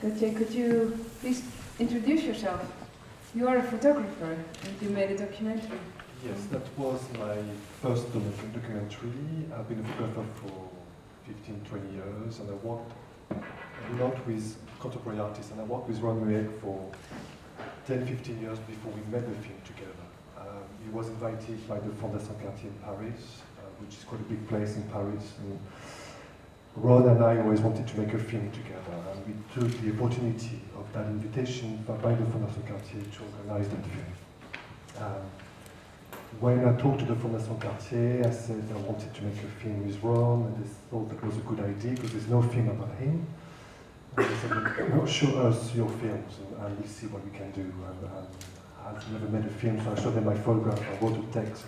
Gautier, could you please introduce yourself? You are a photographer and you made a documentary. Yes, that was my first documentary. I've been a photographer for 15, 20 years, and I worked a lot with contemporary artists, and I worked with Ron Mueck for 10, 15 years before we made the film together. He was invited by the Fondation Cartier in Paris, which is quite a big place in Paris. And Ron and I always wanted to make a film together, and we took the opportunity of that invitation by the Fondation Cartier to organize that film. When I talked to the Fondation Cartier, I said I wanted to make a film with Ron, and they thought that was a good idea because there's no film about him. And they said, show us your films and we'll see what we can do. And I've never made a film, so I showed them my photograph, I wrote a text.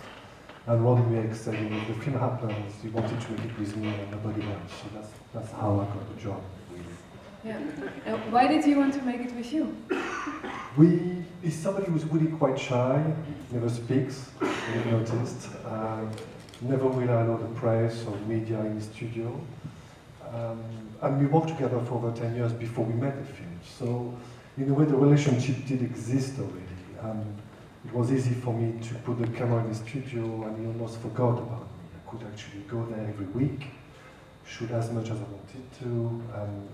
And Ron Mueck said, if the film happens, he wanted to make it with me and nobody else. So that's how I got the job. Yeah. Why did you want to make it with you? He's somebody who's really quite shy, never speaks, you've noticed. Never will allow the press or media in the studio. And we worked together for over 10 years before we made the film. So, in a way, the relationship did exist already. It was easy for me to put the camera in the studio, and he almost forgot about me. I could actually go there every week, shoot as much as I wanted to, and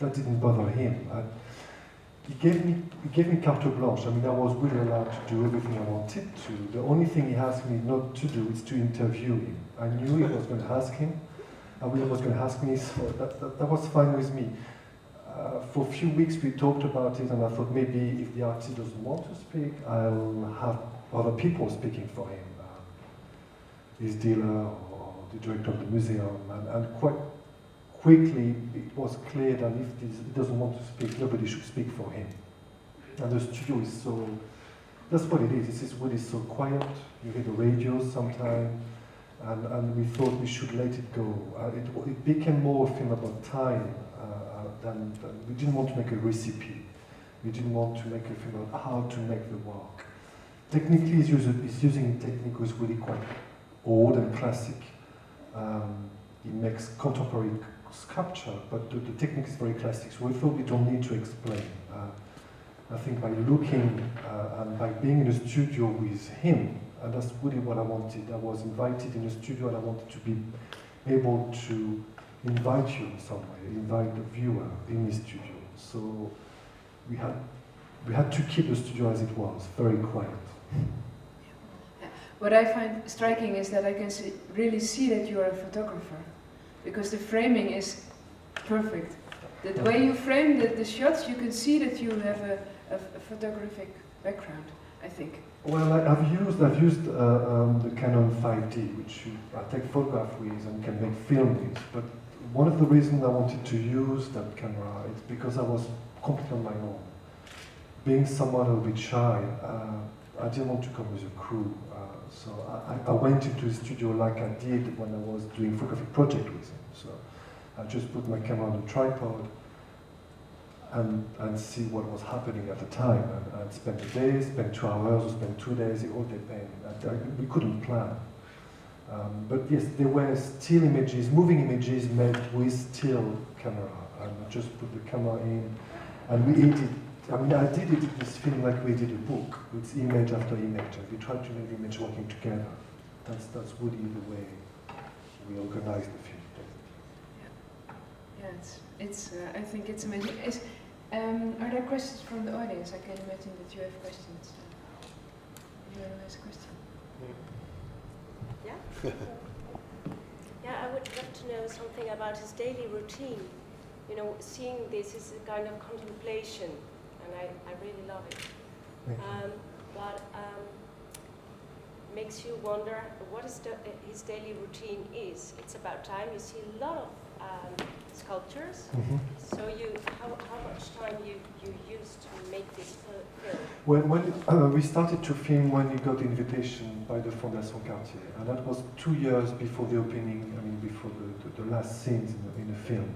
that didn't bother him. He gave me carte blanche. I mean, I was really allowed to do everything I wanted to. The only thing he asked me not to do is to interview him. I knew he was going to ask him, and he was going to ask me, so that was fine with me. For a few weeks we talked about it, and I thought maybe if the artist doesn't want to speak, I'll have other people speaking for him. His dealer or the director of the museum, and quite quickly it was clear that if he doesn't want to speak, nobody should speak for him. And the studio is so, that's what it is, it's really so quiet, you hear the radio sometimes, and we thought we should let it go. It became more a film about time than we didn't want to make a recipe. We didn't want to make a film about how to make the work. Technically, he's using a technique which is really quite old and classic. He makes contemporary sculpture, but the technique is very classic, so we thought we don't need to explain. I think by looking and by being in a studio with him, and that's really what I wanted. I was invited in the studio and I wanted to be able to invite you in some way, invite the viewer in the studio. So we had to keep the studio as it was, very quiet. Yeah. What I find striking is that I can really see that you are a photographer, because the framing is perfect. The way you frame the shots, you can see that you have a photographic background, I think. Well, I've used the Canon 5D, which I take photographs with and can make film with. But one of the reasons I wanted to use that camera is because I was completely on my own. Being someone a little bit shy, I didn't want to come with a crew. So I went into the studio like I did when I was doing a photographic project with him. So I just put my camera on the tripod and see what was happening at the time. And spend a day, spend 2 hours, or spend 2 days, it all depended. We couldn't plan. But yes, there were still images, moving images made with still camera. And I just put the camera in, and we edited. I mean, I did edit this film like we did a book, with image after image, and we tried to make the image working together. That's really the way we organized the film. Yeah, I think it's amazing. Are there questions from the audience? I can imagine that you have questions. You want to ask a question? Yeah? Yeah, I would love to know something about his daily routine. You know, seeing this is a kind of contemplation, and I really love it. But makes you wonder what his daily routine is. It's about time. You see a lot of sculptures. Mm-hmm. So how much time you used to make this film? Well, when we started to film when we got the invitation by the Fondation Cartier, and that was 2 years before the opening. I mean, before the last scenes in the film.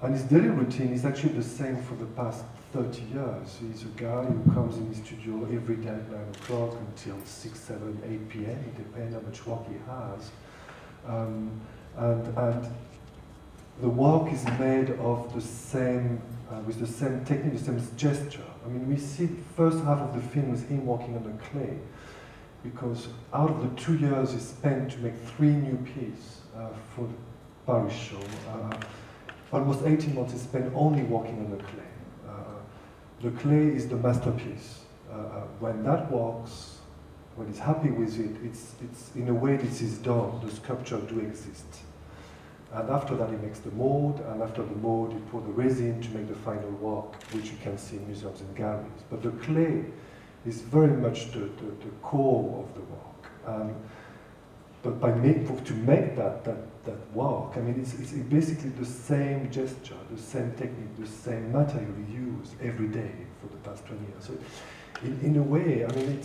And his daily routine is actually the same for the past 30 years. He's a guy who comes in the studio every day at 9 o'clock until 6, 7, 8 p.m. It depends how much work he has. And the work is made of the same, with the same technique, the same gesture. I mean, we see the first half of the film is him working on the clay, because out of the 2 years he spent to make 3 new pieces for the Paris show, almost 18 months he spent only working on the clay. The clay is the masterpiece. When that works, when he's happy with it, it's in a way this is done, the sculpture do exist. And after that he makes the mold, and after the mold he pour the resin to make the final work, which you can see in museums and galleries. But the clay is very much the core of the work. But to make that work, I mean, it's basically the same gesture, the same technique, the same material we use every day for the past 20 years. So in a way, I mean,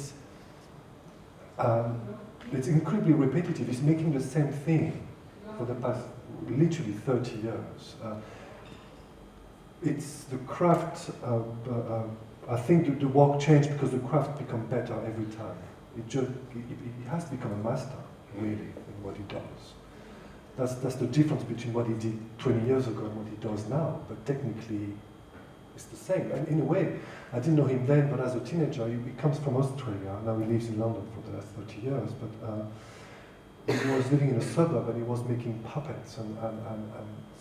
it's incredibly repetitive. It's making the same thing for the past literally 30 years. It's the craft, I think the work changed because the craft becomes better every time. It has to become a master, really, in what he does. That's the difference between what he did 20 years ago and what he does now, but technically it's the same. And in a way, I didn't know him then, but as a teenager, he comes from Australia, now he lives in London for the last 30 years, but he was living in a suburb and he was making puppets and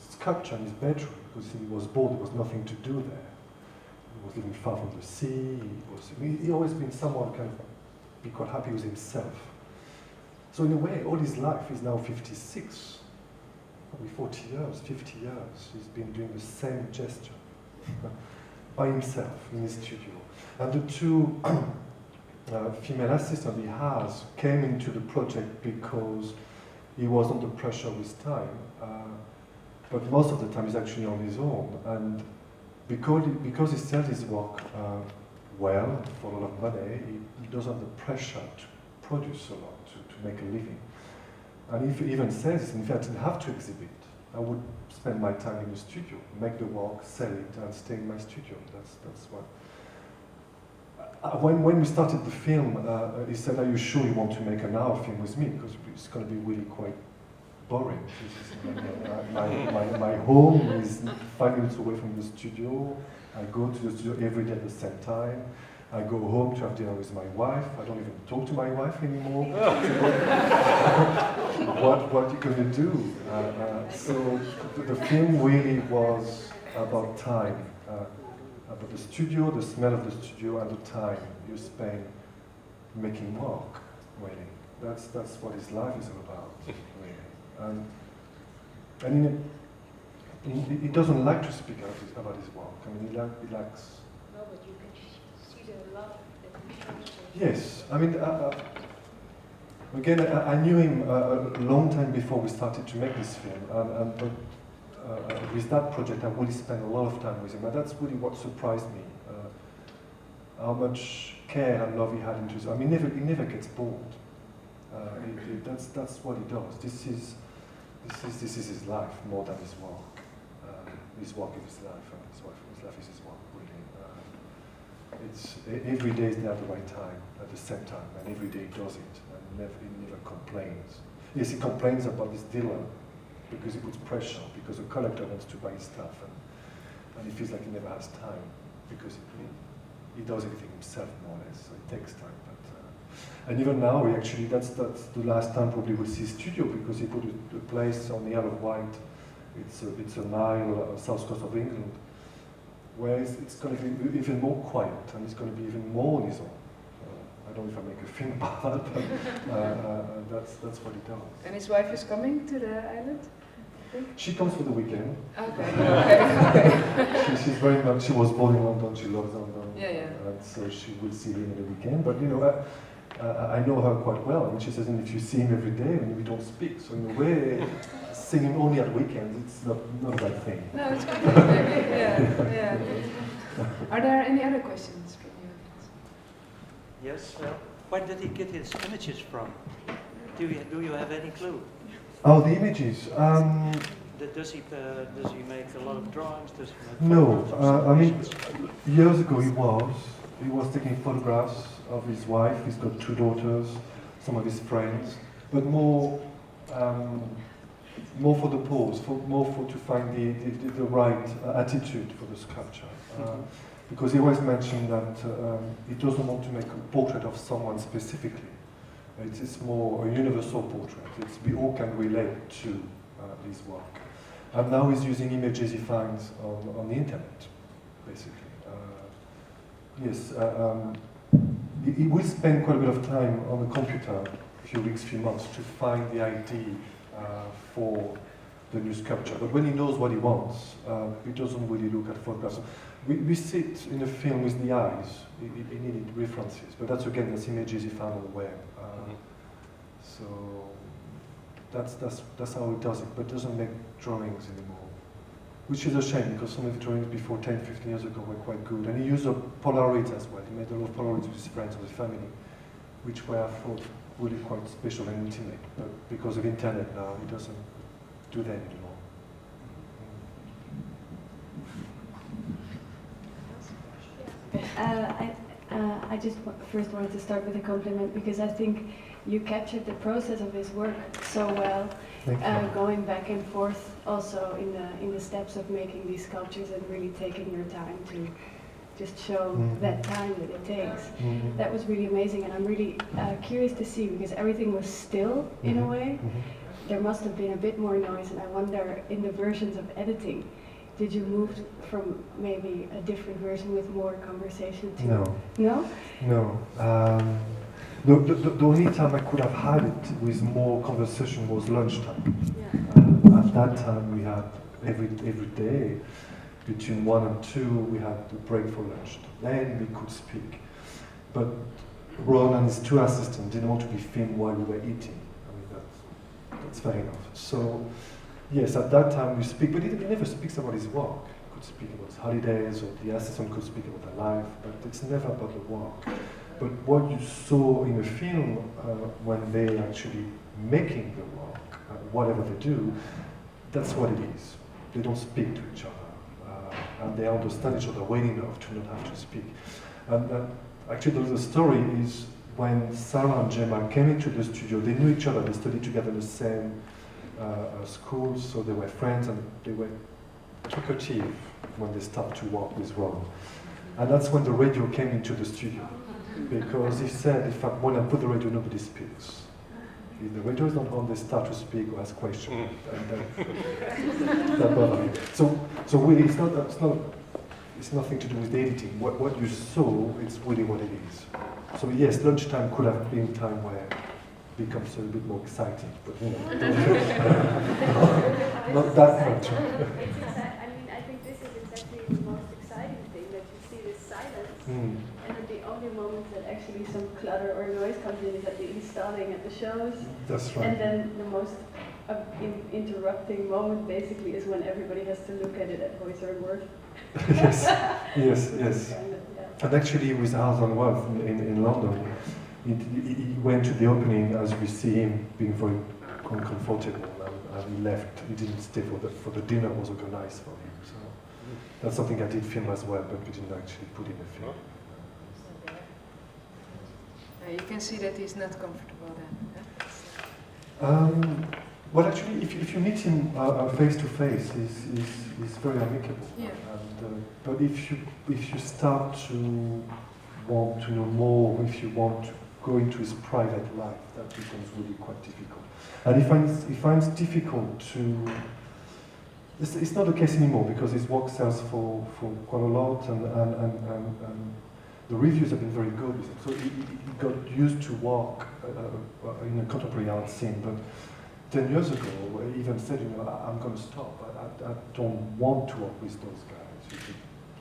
sculpture in his bedroom because he was bored, there was nothing to do there. He was living far from the sea, he always been someone kind of be quite happy with himself. So in a way, all his life, he's now 56, probably 40 years, 50 years, he's been doing the same gesture by himself in his studio. And the 2 female assistants he has came into the project because he was under pressure with time, but most of the time he's actually on his own. And because he sells his work well, for a lot of money, he doesn't have the pressure to produce a lot, to make a living. And he even says, in fact, I didn't have to exhibit. I would spend my time in the studio, make the work, sell it, and stay in my studio. That's what. When we started the film, he said, "Are you sure you want to make an hour film with me? Because it's going to be really quite boring. My home is 5 minutes away from the studio. I go to the studio every day at the same time. I go home to have dinner with my wife. I don't even talk to my wife anymore. What are you going to do?" So the film really was about time, about the studio, the smell of the studio, and the time you spend making work. Really, that's what his life is all about. Really, and he doesn't like to speak about his work. I mean, he likes. No, but you can see the love that he shows. Yes, I mean, again, I knew him a long time before we started to make this film, but with that project, I really spent a lot of time with him, and that's really what surprised me. How much care and love he had into his. I mean, he never gets bored. That's what he does. This is his life more than his work. His work is his life, and his life is his work. Really, it's every day is there at the right time, at the same time, and every day he does it, and he never complains. Yes, he complains about his dealer because he puts pressure, because the collector wants to buy his stuff, and he feels like he never has time because he does everything himself more or less. So it takes time. And even now, that's the last time probably we'll see studio because he put a place on the Isle of Wight. It's an isle, south coast of England, where it's going to be even more quiet and it's going to be even more on his own. I don't know if I make a film about that, but that's what he does. And his wife is coming to the island? She comes for the weekend. Okay. She's very much. She was born in London. She loves London. Yeah. And so she will see him on the weekend. But I know her quite well, and she says, and if you see him every day, then we don't speak. So in a way, seeing him only at weekends, it's not a bad thing. No, it's good. Yeah. Are there any other questions from you? Yes. Where did he get his images from? Do you have any clue? Oh, the images. Does he make a lot of drawings? Does he make No. photographs, I mean, observations? years ago he was taking photographs of his wife. He's got 2 daughters, some of his friends, but more more for the pose, to find the right attitude for the sculpture. Because he always mentioned that he doesn't want to make a portrait of someone specifically. It's more a universal portrait. We all can relate to his work. And now he's using images he finds on the internet, basically. Yes, he will spend quite a bit of time on the computer, a few weeks, few months, to find the idea for the new sculpture. But when he knows what he wants, he doesn't really look at photographs. We sit in a film with the eyes. He needed references, but that's images he found on the web. So that's how he does it, but doesn't make drawings anymore, which is a shame because some of the drawings before 10, 15 years ago were quite good. And he used Polaroids as well. He made a lot of Polaroids with his friends and his family, which were, I thought, really quite special and intimate. But because of internet now, he doesn't do that anymore. I just first wanted to start with a compliment because I think you captured the process of his work so well, going back and forth also in the steps of making these sculptures and really taking your time to just show that time that it takes. That was really amazing, and I'm really curious to see because everything was still in a way. There must have been a bit more noise, and I wonder in the versions of editing, did you move from maybe a different version with more conversation to... No. No? No. The only time I could have had it with more conversation was lunchtime. Yeah. At that time we had every day, between 1 and 2, we had the break for lunch. Then we could speak. But Ron and his 2 assistants didn't want to be filmed while we were eating. I mean, that's fair enough. So, yes, at that time we speak, but he never speaks about his work. He could speak about his holidays, or the assistant could speak about their life, but it's never about the work. But what you saw in the film, when they're actually making the work, whatever they do, that's what it is. They don't speak to each other. And they understand each other well enough to not have to speak. And actually, the story is when Sarah and Gemma came into the studio, they knew each other, they studied together in the same school, so they were friends and they were talkative when they started to work with Ron. And that's when the radio came into the studio. Because he said, when I put the radio, nobody speaks. If the radio is not on, they start to speak or ask questions. And that bothered me. So really, it's nothing to do with the editing. What you saw, it's really what it is. So yes, lunchtime could have been time where it becomes a bit more exciting, but not that much. I think this is exactly the most exciting thing, that you see this silence. And then the only moment that actually some clutter or noise comes in is at the installing at the shows. That's right. And then the most interrupting moment basically is when everybody has to look at it at voice or word. Yes. Kind of, yeah. And actually with House on Worth in London, he went to the opening as we see him being very uncomfortable and he left. He didn't stay for the dinner was organized for him. So that's something I did film as well, but we didn't actually put in the film. You can see that he's not comfortable then. Well, actually, if you meet him face to face, he's very amicable. Yeah. And, but if you start to want to know more, if you want to go into his private life, that becomes really quite difficult. And he finds difficult to. It's not the case anymore because his work sells for quite a lot, and the reviews have been very good with him. So he got used to work in a contemporary art scene, but 10 years ago, he even said, I'm going to stop. I don't want to work with those guys,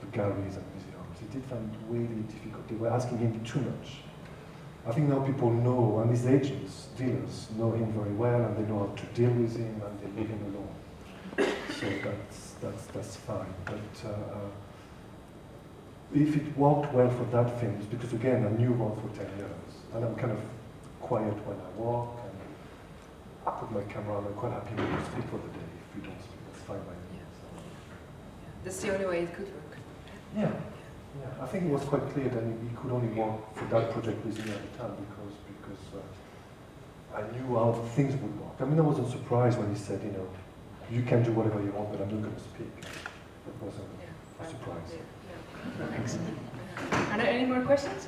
the galleries and museums. He did find it really difficult. They were asking him too much. I think now people know, and his agents, dealers, know him very well, and they know how to deal with him, and they leave him alone. So that's fine. But if it worked well for that film, it's because again, I knew Ron for 10 years, and I'm kind of quiet when I walk, and I put my camera on. I'm quite happy when you speak for the day. If you don't speak, that's fine by me. So. That's the only way it could work. Yeah. I think it was quite clear that he could only work for that project with me at the time because I knew how things would work. I mean, I wasn't surprised when he said, you can do whatever you want, but I'm not going to speak. That was a surprise. Yeah. Excellent. Are there any more questions?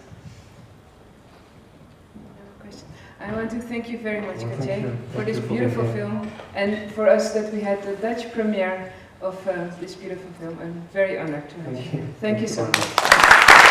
No more questions. I want to thank you very much, Well, Gautier, for Thank this you for beautiful being here. film, and for us that we had the Dutch premiere of this beautiful film. I'm very honored to have you. Thank you. Thank you so very much.